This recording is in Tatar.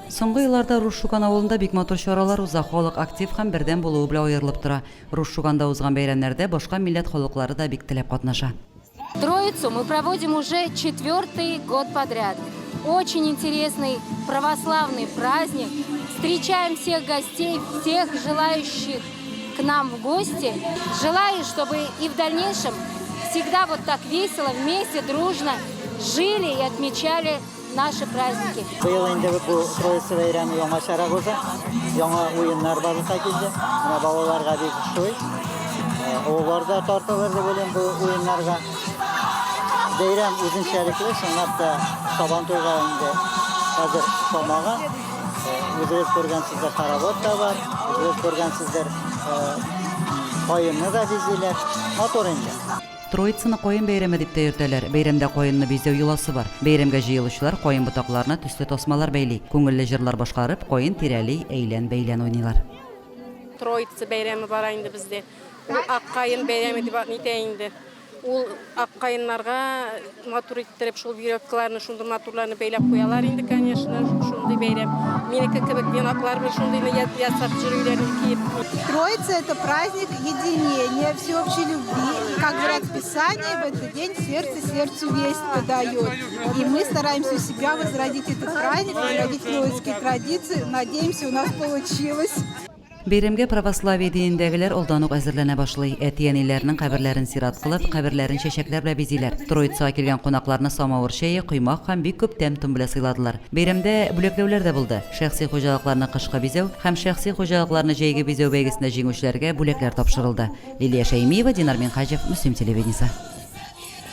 Соңгы елларда Рушшуган авылында бик матур чаралар уза, халык актив һәм бердәм булуы белән аерылып тора. Рушшуганда узган бәйрәмнәрдә башка милләт халыклары да бик теләп катнаша. Троицу мы проводим уже 4-й год подряд. Очень интересный православный праздник. Встречаем всех гостей, всех желающих к нам в гости. Желаю, чтобы и в дальнейшем всегда вот так весело, вместе, дружно жили и отмечали наши праздники. Быйыл инде бу Троица бәйрәме яңа чара уза. Яңа уеннар барлыкка килде. Менә балаларга бик ошый. Оларда тартылыр дип уйлыйм бу уеннарга. Бәйрәм үзенчәлекле, чынлап та Сабантуйга инде хәзер томаган. Үзегез күргәнсездер, хоровод да бар. Үзегез күргәнсездер, кайынны да бизиләр. Матур инде. Троицаны кайын бәйрәме дип тә йөртәләр. Бәйрәмдә кайынны бизәү йоласы бар. Бәйрәмгә җыелучылар кайын ботакларына төсле тасмалар бәйли. Күңелле җырлар башкарып, кайын тирәли, әйлән-бәйлән уйныйлар. Троица бәйрәме бара инде бездә. Ул аккайын бәйрәме дип әйтә инде. Ул аккайыннарга матур иттереп шул веревкаларны, шундый матурларны бәйләп куялар инде, конечно, шундый бәйрәм. Минеке кебек венаклар белән шундый ясап җөрүләрен киеп. Троица – это праздник единения, всеобщей любви. И, как говорят в Писании, в этот день сердце сердцу весть подает. И мы стараемся у себя возродить этот праздник, возродить троицкие традиции. Надеемся, у нас получилось. Бәйрәмгә православие динендәгеләр алдан ук әзерләнә башлый. Әти-әниләрнең каберләрен сират кылып, каберләрен чәчәкләр белән бизиләр. Троицага килгән кунакларны самавыр чәе, коймак һәм бик күп тәм-том белән сыйладылар. Бәйрәмдә бүләкләүләр дә булды. Шәхси хуҗалыкларны кышкы бизәү һәм шәхси хуҗалыкларны җәйге бизәү бәйгесендә җиңүчеләргә бүләкләр тапшырылды. Лилия Шәймиева, Динар Минхаҗев, Мөслим телевидениесе.